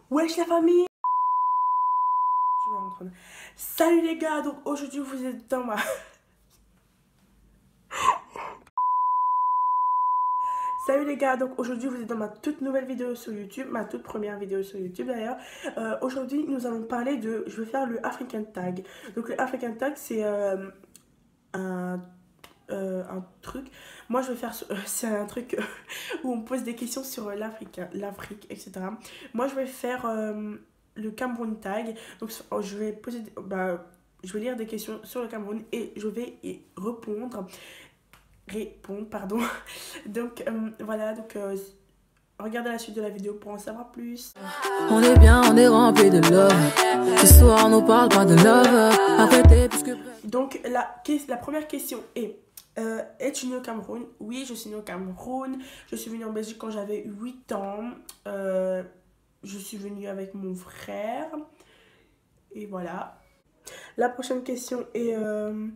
Wesh la famille. Je vais rentrer. Salut les gars, donc aujourd'hui vous êtes dans ma... Salut les gars, donc aujourd'hui vous êtes dans ma toute nouvelle vidéo sur YouTube, ma toute première vidéo sur YouTube d'ailleurs. Aujourd'hui nous allons parler de... Je vais faire le African Tag. Donc le African Tag c'est un truc. Moi je vais faire... c'est un truc où on pose des questions sur l'Afrique, etc. Moi je vais faire... le Cameroun Tag. Donc je vais poser, je vais lire des questions sur le Cameroun et je vais y répondre, pardon. Donc voilà, donc regardez la suite de la vidéo pour en savoir plus. On est bien, on est rempli de love. Ce soir, on nous parle pas de love. Arrêtez, puisque... Donc la première question est es-tu né au Cameroun? Oui, je suis né au Cameroun. Je suis venue en Belgique quand j'avais 8 ans. Je suis venue avec mon frère. Et voilà. La prochaine question est... en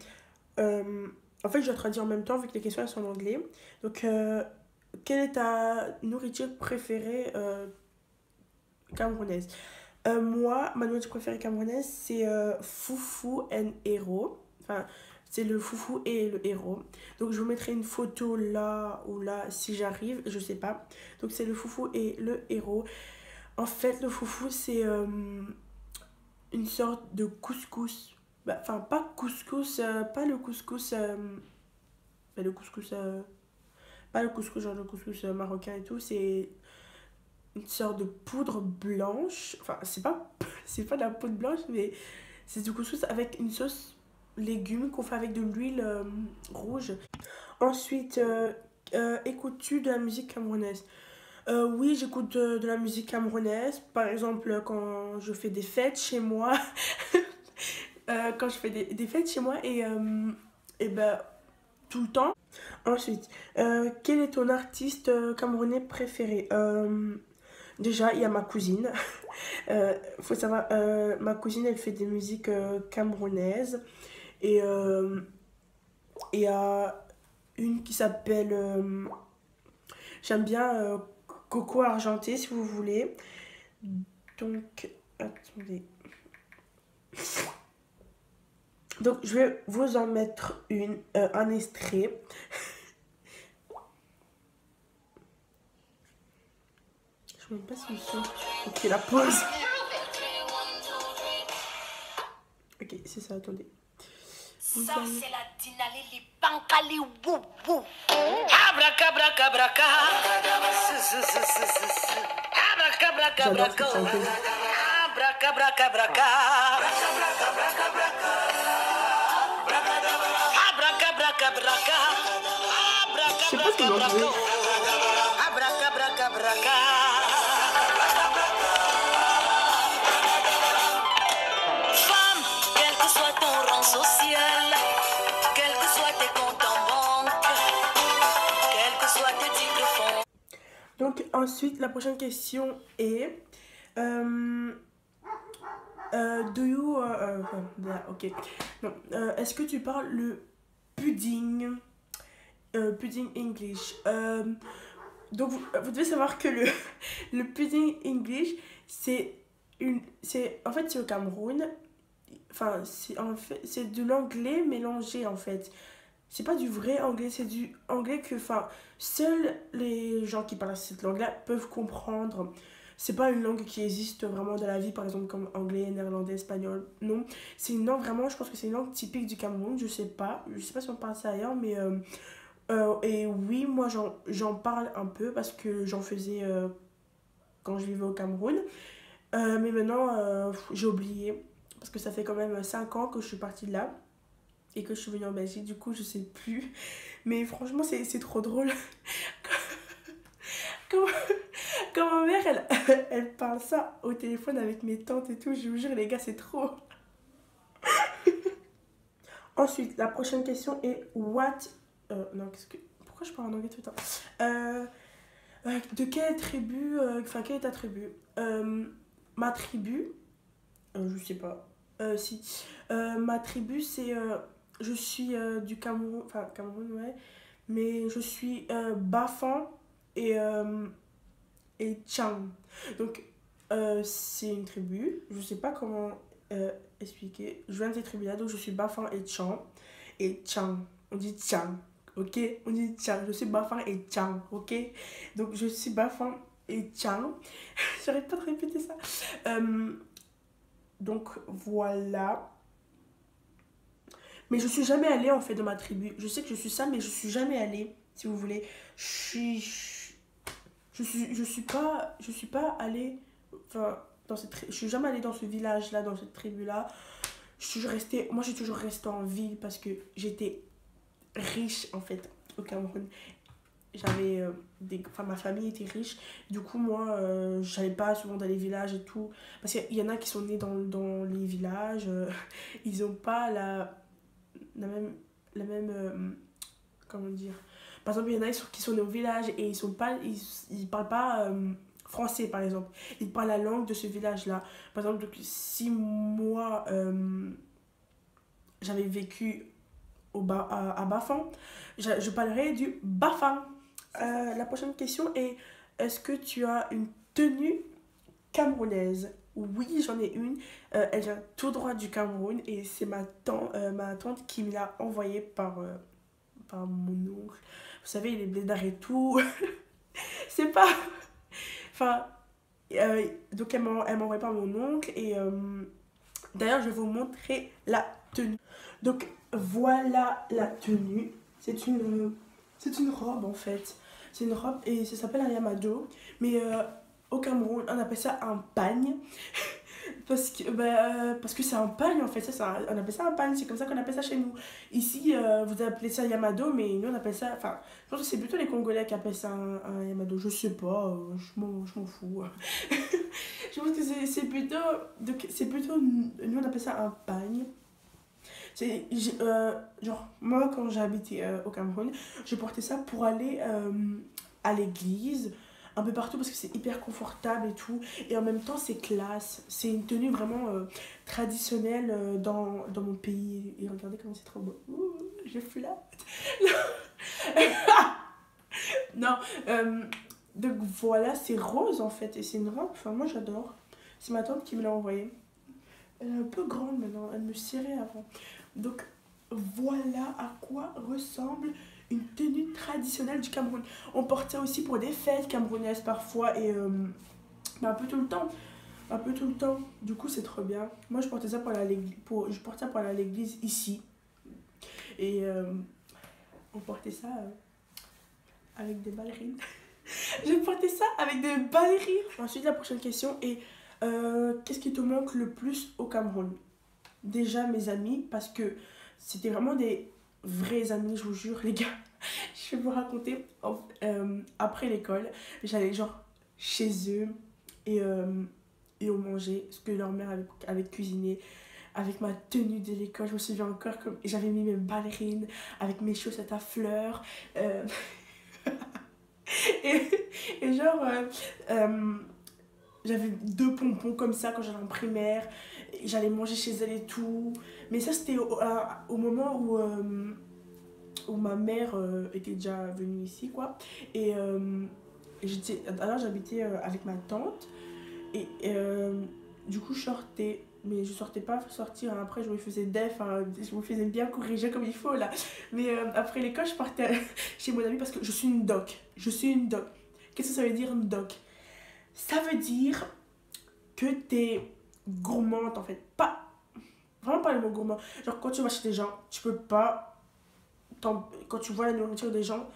fait, je dois traduire en même temps vu que les questions elles sont en anglais. Donc, quelle est ta nourriture préférée camerounaise? Moi, ma nourriture préférée camerounaise, c'est foufou and héros. Enfin, c'est le foufou et le héros. Donc, je vous mettrai une photo là ou là si j'arrive, je sais pas. Donc, c'est le foufou et le héros. En fait, le foufou, c'est une sorte de couscous. Enfin, pas couscous, pas le couscous, le couscous, pas le couscous, genre le couscous marocain et tout. C'est une sorte de poudre blanche. Enfin, c'est pas de la poudre blanche, mais c'est du couscous avec une sauce légumes qu'on fait avec de l'huile rouge. Ensuite, écoutes-tu de la musique camerounaise? Oui, j'écoute de la musique camerounaise. Par exemple, quand je fais des fêtes chez moi. Quand je fais des fêtes chez moi et ben tout le temps. Ensuite, quel est ton artiste camerounais préféré? Déjà, il y a ma cousine. Faut savoir, ma cousine, elle fait des musiques camerounaises. Et il y a une qui s'appelle... j'aime bien Coco Argenté, si vous voulez. Donc, attendez. Donc, je vais vous en mettre un extrait. Je ne sais même pas si le son. Ok, la pause. Ok, c'est ça, attendez. Ça, c'est la dinali pankali wou wou. Abracabra. J'adore cette chanteuse. Je sais pas ce que j'en veux. Femme, quel que soit ton rang social, quel que soit tes comptes en banque, quel que soit tes titres fonds. Donc ensuite, la prochaine question est do you ok. Non, est-ce que tu parles le pudding pudding English? Donc vous devez savoir que le pudding English c'est en fait c'est au Cameroun. Enfin c'est de l'anglais mélangé en fait. C'est pas du vrai anglais, c'est du anglais que seuls les gens qui parlent cette langue-là peuvent comprendre. C'est pas une langue qui existe vraiment dans la vie, par exemple comme anglais, néerlandais, espagnol. Non, c'est une langue vraiment, je pense que c'est une langue typique du Cameroun. Je sais pas si on parle ça ailleurs, mais et oui, moi j'en parle un peu parce que j'en faisais quand je vivais au Cameroun. Mais maintenant, j'ai oublié parce que ça fait quand même 5 ans que je suis partie de là et que je suis venue en Belgique. Du coup, je sais plus. Mais franchement, c'est trop drôle. Quand, quand ma mère, elle parle ça au téléphone avec mes tantes et tout, je vous jure, les gars, c'est trop. Ensuite, la prochaine question est what... non, pourquoi je parle en anglais tout le temps? De quelle tribu... Enfin, quelle est ta tribu? Ma tribu... je sais pas. Si. Ma tribu, c'est... je suis du Cameroun... Enfin, Cameroun, ouais. Mais je suis Bafan et Tchang. Donc, C'est une tribu. Je sais pas comment expliquer. Je viens de cette tribu-là, donc je suis Bafang et Tchang. Et Tchang. On dit Tchang. Ok? On dit Tchang. Je suis Bafang et Tchang. Ok? Donc je suis Bafang et Tchang. J'arrête pas de répéter ça. Donc voilà. Mais je suis jamais allée en fait dans ma tribu. Je sais que je suis ça, mais je suis jamais allée, si vous voulez. Je suis pas allée. Enfin, je suis jamais allée dans ce village-là, dans cette tribu-là. Moi, j'ai toujours resté en ville parce que j'étais riche en fait au Cameroun. J'avais enfin, ma famille était riche. Du coup, moi, j'allais pas souvent dans les villages et tout. Parce qu'il y en a qui sont nés dans les villages. Ils ont pas la même comment dire, par exemple il y en a qui sont nés au village et ils parlent pas français par exemple, ils parlent la langue de ce village là. Par exemple, donc, si moi j'avais vécu à Bafang, je parlerais du Bafang. La prochaine question est: est-ce que tu as une tenue camerounaise? Oui, j'en ai une. Elle vient tout droit du Cameroun et c'est ma tante qui me l'a envoyée par mon oncle. Vous savez, les blédards et tout. C'est pas. Enfin. Donc, elle m'a envoyé par mon oncle et d'ailleurs, je vais vous montrer la tenue. Donc, voilà la tenue. C'est une robe en fait. C'est une robe et ça s'appelle un yamado. Mais au Cameroun, on appelle ça un pagne. Parce que c'est un pagne en fait. On appelle ça un pagne. C'est comme ça qu'on appelle ça chez nous. Ici, vous appelez ça yamado, mais nous on appelle ça. Enfin, je pense que c'est plutôt les Congolais qui appellent ça un yamado. Je sais pas, je m'en fous. Je pense que c'est plutôt. Nous on appelle ça un pagne. Genre, moi quand j'ai habité au Cameroun, je portais ça pour aller à l'église, un peu partout parce que c'est hyper confortable et tout. Et en même temps, c'est classe. C'est une tenue vraiment traditionnelle dans mon pays. Et regardez comment c'est trop beau. Ouh, je flatte. Non, donc voilà, c'est rose en fait. Et c'est une robe, enfin moi j'adore. C'est ma tante qui me l'a envoyée. Elle est un peu grande maintenant, elle me serrait avant. Donc voilà à quoi ressemble une tenue traditionnelle du Cameroun. On porte ça aussi pour des fêtes camerounaises parfois et mais un peu tout le temps. Un peu tout le temps. Du coup c'est trop bien. Moi je portais ça pour aller à l'église, je porte ça pour aller à l'église ici. Et on portait ça avec des ballerines. Je portais ça avec des ballerines. Ensuite la prochaine question est qu'est-ce qui te manque le plus au Cameroun? Déjà mes amis, parce que c'était vraiment des vrais amis, je vous jure les gars. Je vais vous raconter, après l'école, j'allais genre chez eux et on mangeait ce que leur mère avait cuisiné avec ma tenue de l'école. Je me souviens encore comme j'avais mis mes ballerines avec mes chaussettes à fleurs. Et genre j'avais 2 pompons comme ça quand j'allais en primaire. J'allais manger chez elle et tout. Mais ça, c'était au moment où ma mère était déjà venue ici, quoi. Et alors, j'habitais avec ma tante. Et du coup, je sortais. Mais je sortais pas sortir. Hein. Après, je me faisais def. Hein. Je me faisais bien corriger comme il faut, là. Mais après l'école, je partais chez mon amie parce que je suis une doc. Je suis une doc. Qu'est-ce que ça veut dire, une doc? Ça veut dire que t'es gourmande en fait. Pas, vraiment pas le mot gourmand. Genre quand tu vas chez des gens, tu peux pas, quand tu vois la nourriture des gens,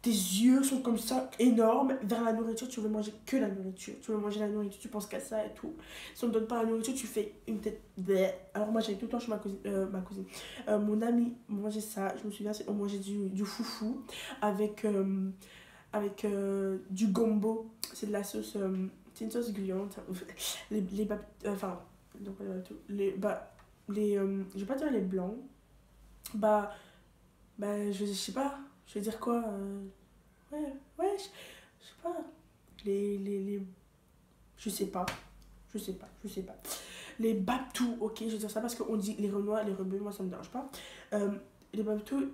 tes yeux sont comme ça, énormes, vers la nourriture, tu veux manger que la nourriture. Tu veux manger la nourriture, tu penses qu'à ça et tout. Si on ne donne pas la nourriture, tu fais une tête. Bleh. Alors moi j'allais tout le temps chez ma cousine. Mon ami mangeait ça, je me souviens, on mangeait du foufou avec du gombo. C'est de la sauce, c'est une sauce gluante. Enfin, donc, je vais pas dire les blancs. Je sais pas, je vais dire quoi ouais, je sais pas. Je sais pas. Les babtous, ok, je vais dire ça parce qu'on dit les renois, les rebeux, moi ça me dérange pas. Les babtous,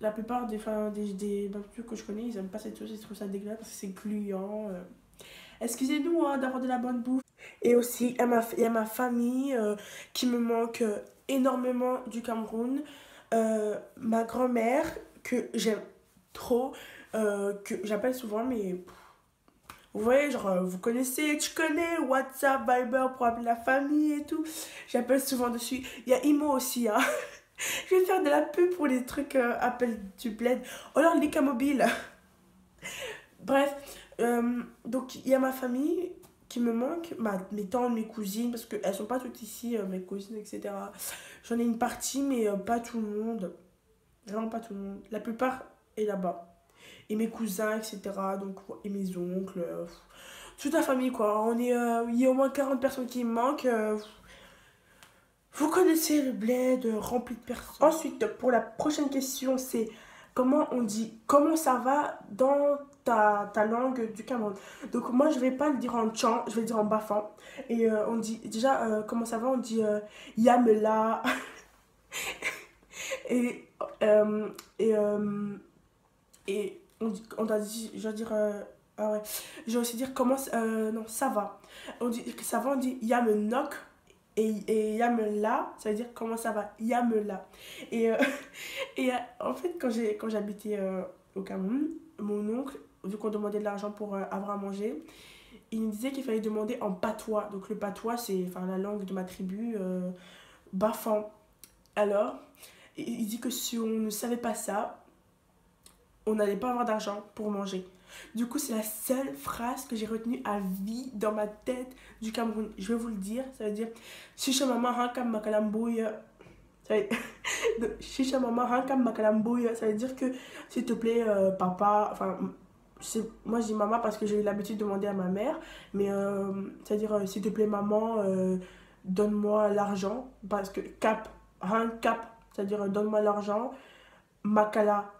la plupart des babtous que je connais, ils aiment pas cette sauce, ils trouvent ça dégueulasse parce que c'est gluant. Excusez-nous hein, d'avoir de la bonne bouffe. Et aussi, il y a ma famille qui me manque énormément du Cameroun. Ma grand-mère, que j'aime trop, que j'appelle souvent, mais vous voyez, genre, vous connaissez, tu connais WhatsApp, Viber pour appeler la famille et tout. J'appelle souvent dessus. Il y a Imo aussi, hein. Je vais faire de la pub pour les trucs appel du bled. Oh alors, Lika Mobile. Bref, donc il y a ma famille qui me manque, mes tantes, mes cousines, parce qu'elles sont pas toutes ici, mes cousines, etc. J'en ai une partie, mais pas tout le monde. Vraiment pas tout le monde. La plupart est là-bas. Et mes cousins, etc. Donc, et mes oncles. Toute la famille, quoi. Il y a au moins 40 personnes qui me manquent. Vous connaissez le bled rempli de personnes. Ensuite, pour la prochaine question, c'est comment on dit comment ça va dans ta langue du Cameroun. Donc, moi, je vais pas le dire en tchant, je vais le dire en bafan. Et on dit déjà comment ça va, on dit yamela. et, et, on doit dire, je dois dire, ah ouais, je vais aussi dire comment, non, ça va. On dit ça va, on dit yamenok. Et yamela, ça veut dire comment ça va, yamela. Et, et en fait, quand j'habitais au Cameroun, mon oncle, vu qu'on demandait de l'argent pour avoir à manger, il me disait qu'il fallait demander en patois. Donc le patois, c'est la langue de ma tribu, bafan. Alors, il dit que si on ne savait pas ça, on n'allait pas avoir d'argent pour manger. Du coup, c'est la seule phrase que j'ai retenue à vie dans ma tête du Cameroun. Je vais vous le dire, ça veut dire Chicha maman hankam makalambouya. Chicha maman hankam makalambouya. Ça veut dire que s'il te plaît, papa. Enfin, moi je dis maman parce que j'ai eu l'habitude de demander à ma mère. Mais ça veut dire s'il te plaît, maman, donne-moi l'argent. Parce que cap, hankap, ça veut dire donne-moi l'argent. Makala,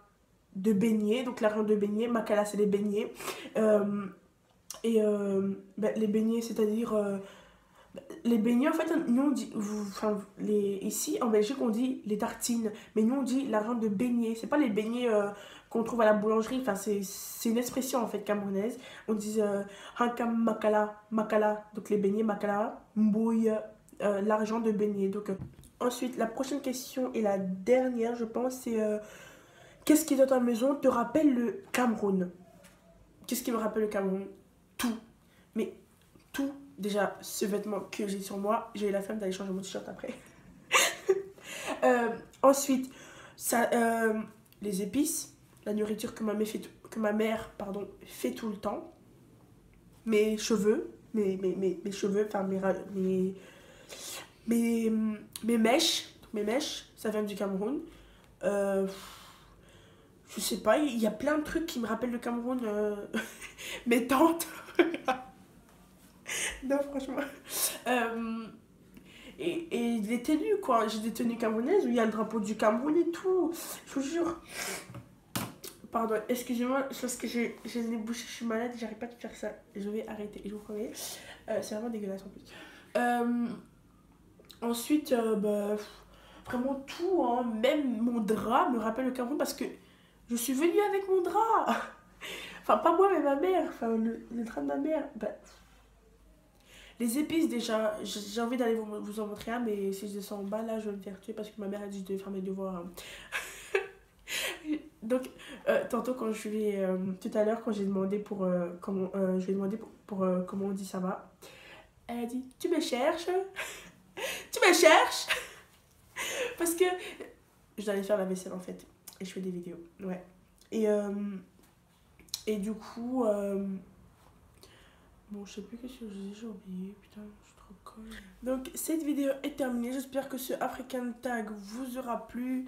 de beignets, donc l'argent de beignets, makala c'est les beignets, les beignets c'est-à-dire les beignets en fait nous on dit ici en Belgique on dit les tartines, mais nous on dit l'argent de beignets, c'est pas les beignets qu'on trouve à la boulangerie, c'est une expression en fait camerounaise, on dit hankam makala, donc les beignets makala, mbouille, l'argent de beignets. Donc ensuite la prochaine question et la dernière je pense c'est qu'est-ce qui dans ta maison te rappelle le Cameroun? Qu'est-ce qui me rappelle le Cameroun? Tout. Mais tout. Déjà, ce vêtement que j'ai sur moi, j'ai eu la flemme d'aller changer mon t-shirt après. Ensuite, les épices, la nourriture que ma mère fait tout le temps. Mes cheveux, mes cheveux, enfin mes mèches, ça vient du Cameroun. Je sais pas, il y a plein de trucs qui me rappellent le Cameroun. Mes tantes. Non, franchement. Et les tenues, quoi. J'ai des tenues camerounaises où il y a le drapeau du Cameroun et tout. Je vous jure. Pardon, excusez-moi, parce que j'ai le nez bouché, je suis malade, j'arrive pas de faire ça. Je vais arrêter, je vous promets. C'est vraiment dégueulasse en plus. Ensuite, vraiment tout, hein. Même mon drap me rappelle le Cameroun parce que je suis venue avec mon drap. Enfin, pas moi, mais ma mère. Enfin, le drap de ma mère. Les épices, déjà, j'ai envie d'aller vous en montrer un, mais si je descends en bas, là, je vais me faire tuer parce que ma mère a dit de faire mes devoirs. Donc, tantôt, quand je vais... tout à l'heure, quand j'ai demandé pour... comment on dit ça va, elle a dit, tu me cherches? Tu me cherches? Parce que je dois aller faire la vaisselle, en fait. Et je fais des vidéos, ouais. Et du coup, bon, je sais plus qu'est-ce que j'ai oublié, putain, je suis trop conne. Donc, cette vidéo est terminée. J'espère que ce African Tag vous aura plu.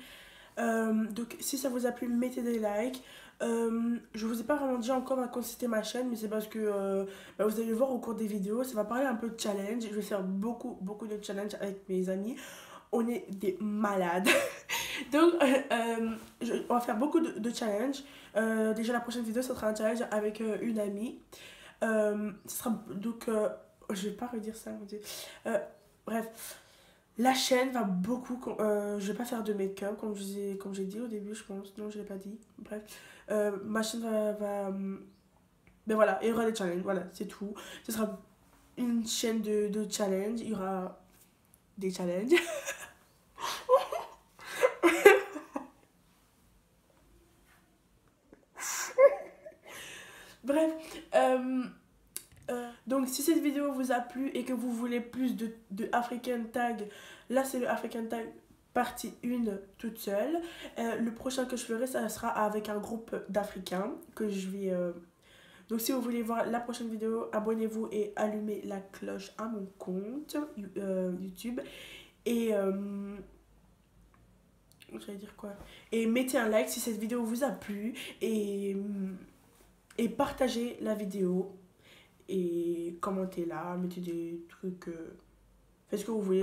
Donc, si ça vous a plu, mettez des likes. Je vous ai pas vraiment dit encore à quoi c'était ma chaîne, mais c'est parce que vous allez voir au cours des vidéos, ça va parler un peu de challenge. Je vais faire beaucoup de challenge avec mes amis. On est des malades. Donc, on va faire beaucoup de challenges. Déjà, la prochaine vidéo, ça sera un challenge avec une amie. Ce sera donc... je vais pas redire ça, mon Dieu. Bref, la chaîne va beaucoup... je vais pas faire de make-up, comme j'ai dit au début, je pense. Non, je l'ai pas dit. Bref, ma chaîne Mais voilà, il y aura des challenges, voilà, c'est tout. Ce sera une chaîne de challenge, il y aura des challenges. Bref, donc si cette vidéo vous a plu et que vous voulez plus de African Tag, là c'est le African Tag partie 1 toute seule. Le prochain que je ferai, ça sera avec un groupe d'Africains que je vais... Donc si vous voulez voir la prochaine vidéo, abonnez-vous et allumez la cloche à mon compte YouTube. Et... j'allais dire quoi? Et mettez un like si cette vidéo vous a plu. Et partagez la vidéo. Et commentez là, mettez des trucs... faites ce que vous voulez.